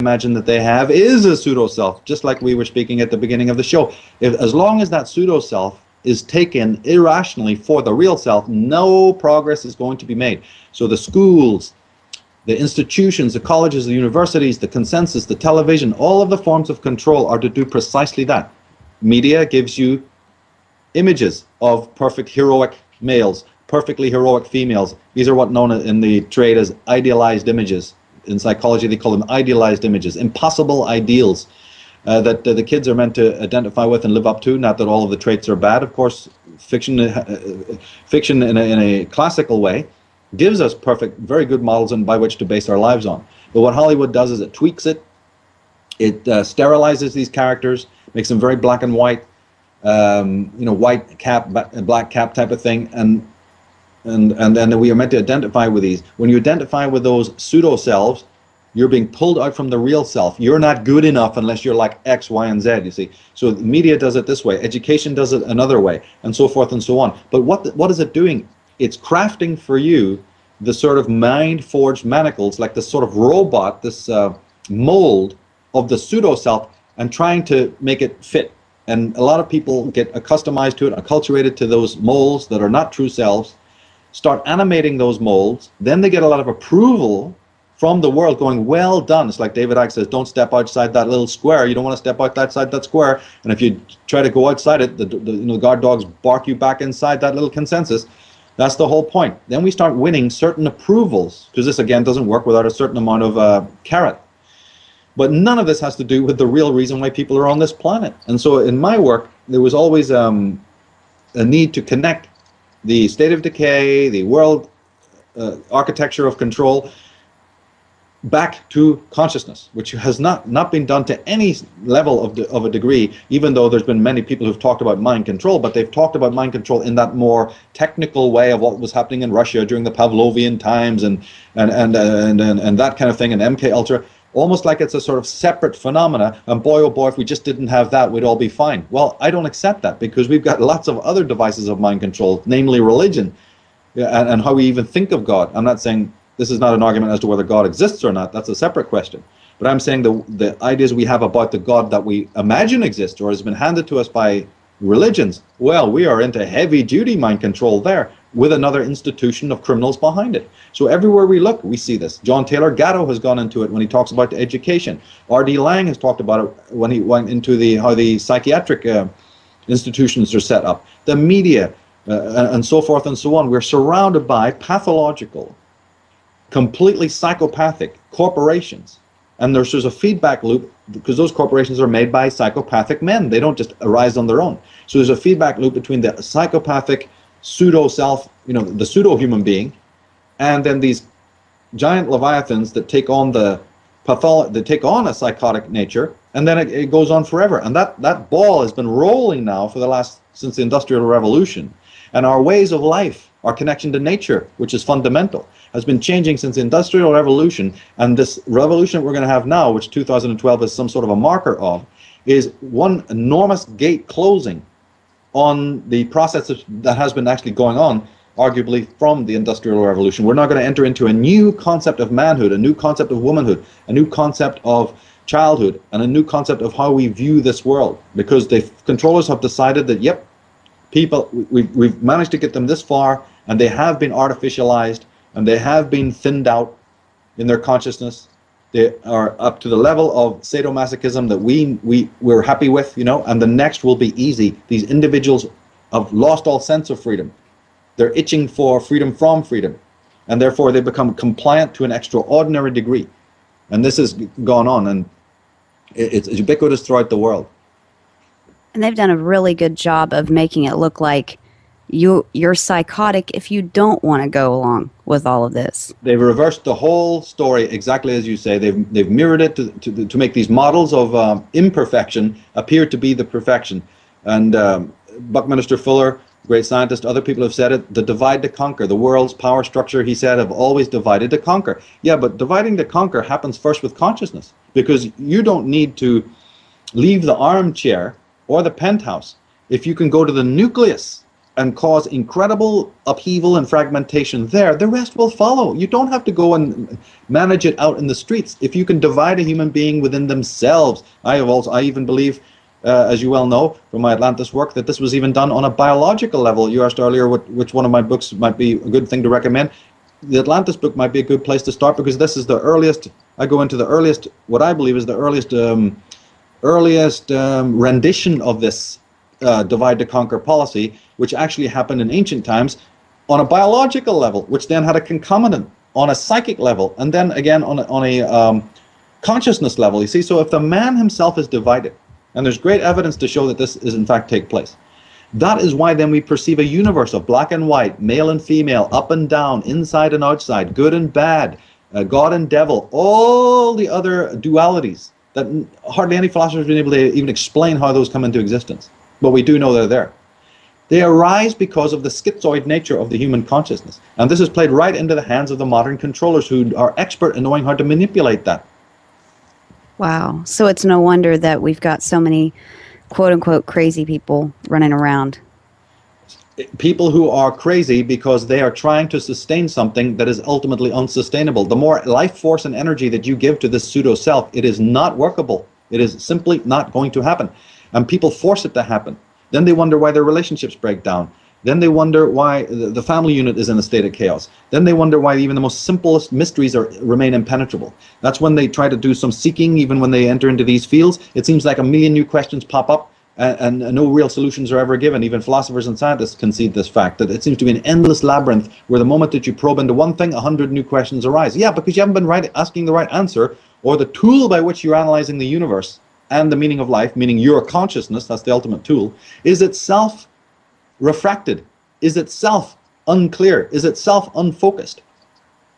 imagine that they have is a pseudo-self, just like we were speaking at the beginning of the show. As long as that pseudo-self is taken irrationally for the real self, no progress is going to be made. So the schools, the institutions, the colleges, the universities, the consensus, the television, all of the forms of control are to do precisely that. Media gives you images of perfect heroic males, perfectly heroic females. These are what known in the trade as idealized images. In psychology, they call them idealized images, impossible ideals that the kids are meant to identify with and live up to. Not that all of the traits are bad. Of course, fiction in a classical way gives us perfect, very good models and by which to base our lives on. But what Hollywood does is it tweaks it. It sterilizes these characters, makes them very black and white, white cap, black cap type of thing, and then we are meant to identify with these. When you identify with those pseudo-selves, you're being pulled out from the real self. You're not good enough unless you're like X, Y, and Z, you see. So the media does it this way, education does it another way, and so forth and so on. But what is it doing? It's crafting for you the sort of mind-forged manacles, like this sort of robot, this mold of the pseudo-self, and trying to make it fit. And a lot of people get accustomed to it, acculturated to those molds that are not true selves, start animating those molds, then they get a lot of approval from the world going, well done. It's like David Icke says, don't step outside that little square. You don't want to step outside that square. And if you try to go outside it, the guard dogs bark you back inside that little consensus. That's the whole point. Then we start winning certain approvals, because this, again, doesn't work without a certain amount of carrot. But none of this has to do with the real reason why people are on this planet. And so in my work, there was always a need to connect the state of decay, the world architecture of control, back to consciousness, which has not been done to any level of a degree, even though there's been many people who've talked about mind control, but they've talked about mind control in that more technical way of what was happening in Russia during the Pavlovian times and that kind of thing, and MK Ultra, almost like it's a sort of separate phenomena, and boy oh boy, if we just didn't have that, we'd all be fine. Well, I don't accept that, because we've got lots of other devices of mind control, namely religion, and how we even think of God. I'm not saying this is not an argument as to whether God exists or not. That's a separate question. But I'm saying the ideas we have about the God that we imagine exists or has been handed to us by religions, well, we are into heavy-duty mind control there, with another institution of criminals behind it. So everywhere we look, we see this. John Taylor Gatto has gone into it when he talks about education. R.D. Laing has talked about it when he went into how the psychiatric institutions are set up. The media, and so forth and so on. We're surrounded by pathological, completely psychopathic corporations. And there's a feedback loop, because those corporations are made by psychopathic men. They don't just arise on their own. So there's a feedback loop between the psychopathic pseudo-self, the pseudo-human being, and then these giant leviathans that take on a psychotic nature, and then it goes on forever. And that ball has been rolling now since the Industrial Revolution. And our ways of life, our connection to nature, which is fundamental, has been changing since the Industrial Revolution. And this revolution we're going to have now, which 2012 is some sort of a marker of, is one enormous gate closing on the process that has been actually going on, arguably, from the Industrial Revolution. We're now going to enter into a new concept of manhood, a new concept of womanhood, a new concept of childhood, and a new concept of how we view this world, because the controllers have decided that, yep, people, we've managed to get them this far, and they have been artificialized, and they have been thinned out in their consciousness. They are up to the level of sadomasochism that we're happy with, and the next will be easy. These individuals have lost all sense of freedom. They're itching for freedom from freedom, and therefore they become compliant to an extraordinary degree. And this has gone on, and it's ubiquitous throughout the world. And they've done a really good job of making it look like you're psychotic if you don't want to go along with all of this. They've reversed the whole story exactly as you say. They've mirrored it to make these models of imperfection appear to be the perfection. And Buckminster Fuller, great scientist, other people have said it, the divide to conquer. The world's power structure, he said, have always divided to conquer. Yeah, but dividing to conquer happens first with consciousness, because you don't need to leave the armchair or the penthouse if you can go to the nucleus and cause incredible upheaval and fragmentation there, the rest will follow. You don't have to go and manage it out in the streets. If you can divide a human being within themselves, I even believe, as you well know from my Atlantis work, that this was even done on a biological level. You asked earlier which one of my books might be a good thing to recommend. The Atlantis book might be a good place to start, because this is the earliest, I go into the earliest, what I believe is the earliest rendition of this divide to conquer policy, which actually happened in ancient times on a biological level, which then had a concomitant on a psychic level, and then again on a consciousness level. You see, so if the man himself is divided, and there's great evidence to show that this is in fact take place, that is why then we perceive a universe of black and white, male and female, up and down, inside and outside, good and bad, God and devil, all the other dualities that hardly any philosopher has been able to even explain how those come into existence. But we do know they're there. They arise because of the schizoid nature of the human consciousness. And this is played right into the hands of the modern controllers, who are expert in knowing how to manipulate that. Wow. So it's no wonder that we've got so many quote-unquote crazy people running around. People who are crazy because they are trying to sustain something that is ultimately unsustainable. The more life force and energy that you give to this pseudo-self, it is not workable. It is simply not going to happen. And people force it to happen. Then they wonder why their relationships break down. Then they wonder why the family unit is in a state of chaos. Then they wonder why even the most simplest mysteries remain impenetrable. That's when they try to do some seeking. Even when they enter into these fields, it seems like a million new questions pop up, and no real solutions are ever given. Even philosophers and scientists concede this fact, that it seems to be an endless labyrinth where the moment that you probe into one thing, 100 new questions arise. Yeah, because you haven't been asking the right answer, or the tool by which you're analyzing the universe and the meaning of life, meaning your consciousness, that's the ultimate tool, is itself refracted, is itself unclear, is itself unfocused.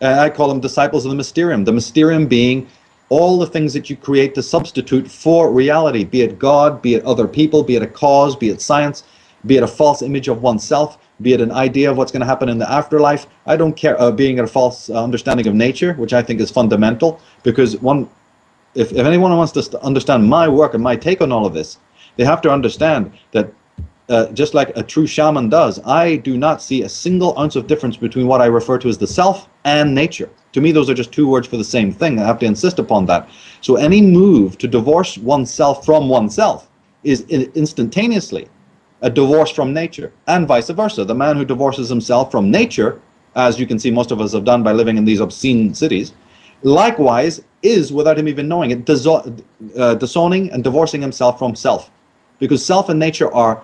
I call them disciples of the mysterium. The mysterium being all the things that you create to substitute for reality, be it God, be it other people, be it a cause, be it science, be it a false image of oneself, be it an idea of what's going to happen in the afterlife. I don't care, being a false understanding of nature, which I think is fundamental, because if anyone wants to understand my work and my take on all of this, they have to understand that just like a true shaman does, I do not see a single ounce of difference between what I refer to as the self and nature. To me, those are just two words for the same thing. I have to insist upon that. So any move to divorce oneself from oneself is instantaneously a divorce from nature, and vice versa. The man who divorces himself from nature, as you can see most of us have done by living in these obscene cities, likewise is, without him even knowing it, disowning and divorcing himself from self. Because self and nature are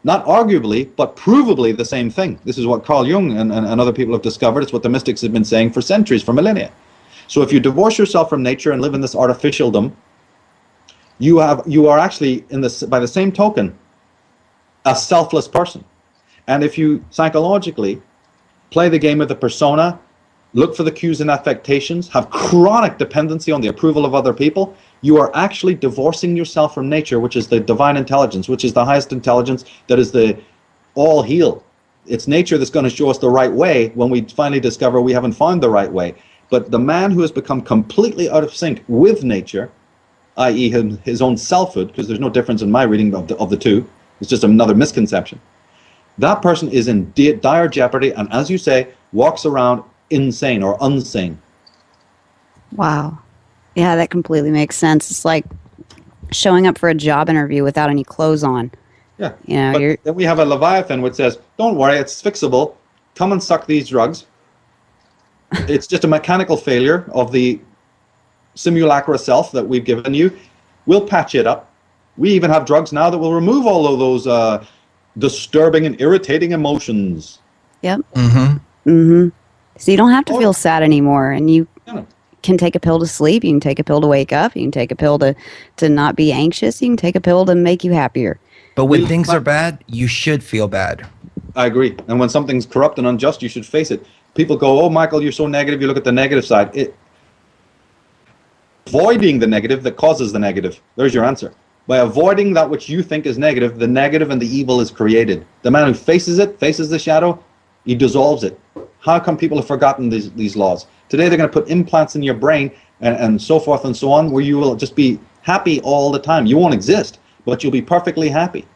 not arguably, but provably the same thing. This is what Carl Jung and other people have discovered. It's what the mystics have been saying for centuries, for millennia. So if you divorce yourself from nature and live in this artificialdom, you are actually, by the same token, a selfless person. And if you psychologically play the game of the persona, look for the cues and affectations, have chronic dependency on the approval of other people, you are actually divorcing yourself from nature, which is the divine intelligence, which is the highest intelligence, that is the all heal. It's nature that's going to show us the right way when we finally discover we haven't found the right way. But the man who has become completely out of sync with nature, i.e. his own selfhood, because there's no difference in my reading of the two, it's just another misconception, that person is in dire jeopardy, and as you say, walks around insane or unsane. Wow. Yeah, that completely makes sense. It's like showing up for a job interview without any clothes on. Yeah. You know, but then we have a Leviathan which says, don't worry, it's fixable. Come and suck these drugs. It's just a mechanical failure of the simulacra self that we've given you. We'll patch it up. We even have drugs now that will remove all of those disturbing and irritating emotions. Yep. So you don't have to feel sad anymore, and you can take a pill to sleep, you can take a pill to wake up, you can take a pill to not be anxious, you can take a pill to make you happier. But when things are bad, you should feel bad. I agree. And when something's corrupt and unjust, you should face it. People go, oh, Michael, you're so negative, you look at the negative side. Avoiding the negative that causes the negative. There's your answer. By avoiding that which you think is negative, the negative and the evil is created. The man who faces it, faces the shadow, he dissolves it. How come people have forgotten these laws? Today they're going to put implants in your brain and so forth and so on, where you will just be happy all the time. You won't exist, but you'll be perfectly happy.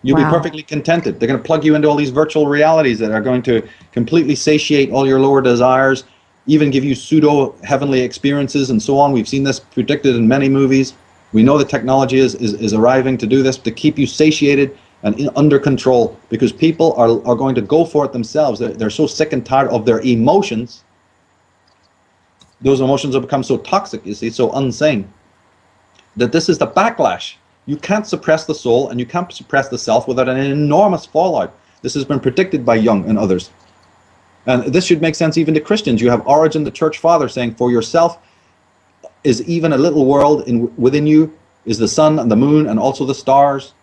You'll be Wow. perfectly contented. They're going to plug you into all these virtual realities that are going to completely satiate all your lower desires, even give you pseudo-heavenly experiences and so on. We've seen this predicted in many movies. We know the technology is arriving to do this, to keep you satiated and under control, because people are going to go for it themselves. They're so sick and tired of their emotions. Those emotions have become so toxic, you see, so unsane, that this is the backlash. You can't suppress the soul and you can't suppress the self without an enormous fallout. This has been predicted by Jung and others. And this should make sense even to Christians. You have Origen, the church father, saying, for yourself is even a little world within you, is the sun and the moon and also the stars.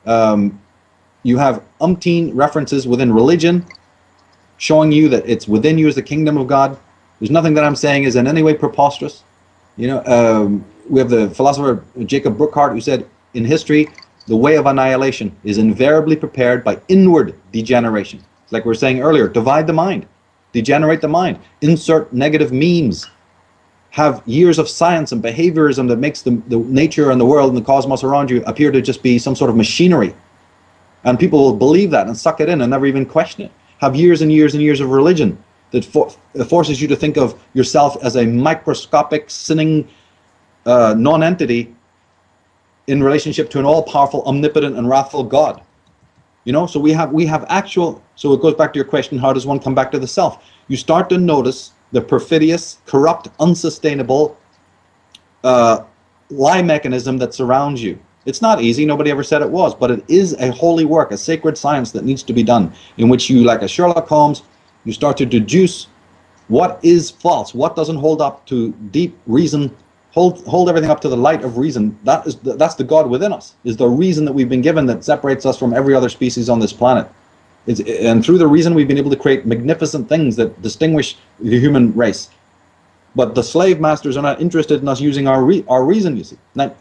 You have umpteen references within religion showing you that it's within you is the kingdom of God. There's nothing that I'm saying is in any way preposterous. You know, we have the philosopher Jacob Burckhardt, who said, in history, the way of annihilation is invariably prepared by inward degeneration. It's like we were saying earlier, divide the mind, degenerate the mind, insert negative memes, have years of science and behaviorism that makes the nature and the world and the cosmos around you appear to just be some sort of machinery. And people will believe that and suck it in and never even question it. Have years and years and years of religion that forces you to think of yourself as a microscopic, sinning non-entity in relationship to an all-powerful, omnipotent, and wrathful God. You know, so we have actual. So it goes back to your question: how does one come back to the self? You start to notice the perfidious, corrupt, unsustainable lie mechanism that surrounds you. It's not easy. Nobody ever said it was, but it is a holy work, a sacred science that needs to be done, in which you, like a Sherlock Holmes, you start to deduce what is false, what doesn't hold up to deep reason. Hold everything up to the light of reason. That's the God within us, is the reason that we've been given that separates us from every other species on this planet. And through the reason we've been able to create magnificent things that distinguish the human race. But the slave masters are not interested in us using our reason, you see. Not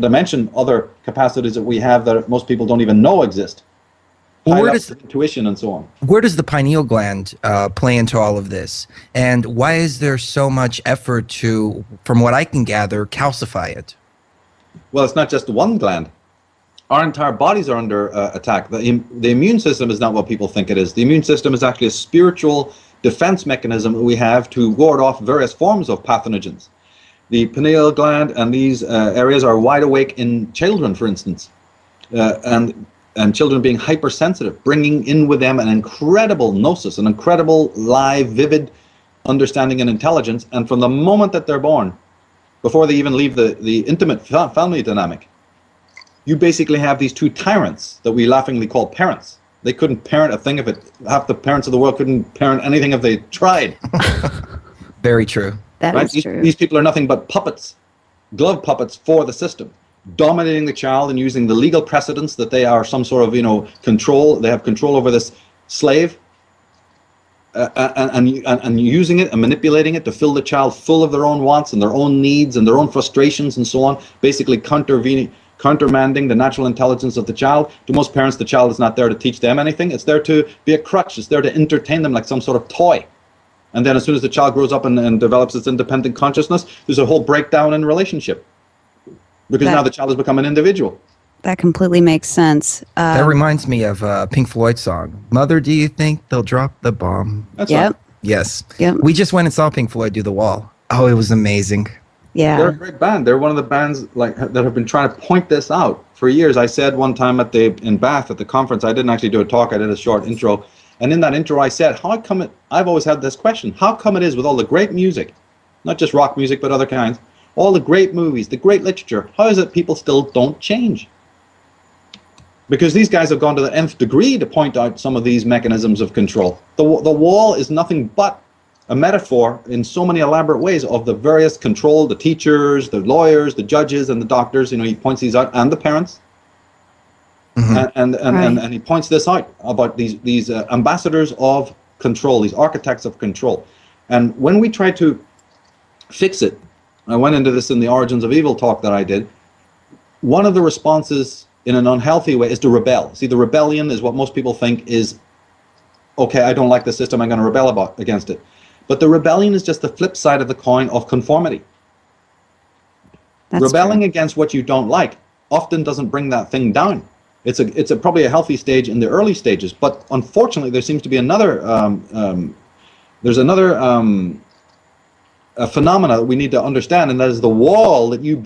to mention other capacities that we have that most people don't even know exist. Well, where does intuition and so on? Where does the pineal gland play into all of this? And why is there so much effort to, from what I can gather, calcify it? Well, it's not just one gland. Our entire bodies are under attack. The immune system is not what people think it is. The immune system is actually a spiritual defense mechanism that we have to ward off various forms of pathogens. The pineal gland and these areas are wide awake in children, for instance. And children being hypersensitive, bringing in with them an incredible gnosis, an incredible live, vivid understanding and intelligence. And from the moment that they're born, before they even leave the intimate family dynamic, you basically have these two tyrants that we laughingly call parents. They couldn't parent a thing if it, half the parents of the world couldn't parent anything if they tried. Very true. That is true. These people are nothing but puppets, glove puppets for the system, dominating the child and using the legal precedents that they are some sort of, control. They have control over this slave, and using it and manipulating it to fill the child full of their own wants and their own needs and their own frustrations and so on, basically countermanding the natural intelligence of the child. To most parents, the child is not there to teach them anything. It's there to be a crutch. It's there to entertain them like some sort of toy. And then as soon as the child grows up and develops its independent consciousness, there's a whole breakdown in relationship. Because now the child has become an individual. That completely makes sense. That reminds me of a Pink Floyd song. Mother, do you think they'll drop the bomb? That's Yep. right. Yes. Yep. We just went and saw Pink Floyd do The Wall. Oh, it was amazing. Yeah. They're a great band. They're one of the bands that have been trying to point this out for years. I said one time in Bath at the conference, I didn't actually do a talk, I did a short intro. And in that intro I said, I've always had this question, how come it is with all the great music, not just rock music, but other kinds, all the great movies, the great literature, how is it people still don't change? Because these guys have gone to the nth degree to point out some of these mechanisms of control. The wall is nothing but a metaphor in so many elaborate ways of the various control, the teachers, the lawyers, the judges, and the doctors. He points these out, and the parents. Mm-hmm. And he points this out about these ambassadors of control, these architects of control. And when we try to fix it, I went into this in the Origins of Evil talk that I did, one of the responses in an unhealthy way is to rebel. See, the rebellion is what most people think is, okay, I don't like the system, I'm going to rebel against it. But the rebellion is just the flip side of the coin of conformity. Rebelling against what you don't like often doesn't bring that thing down. it's probably a healthy stage in the early stages. But unfortunately, there seems to be another a phenomena that we need to understand, and that is the wall that you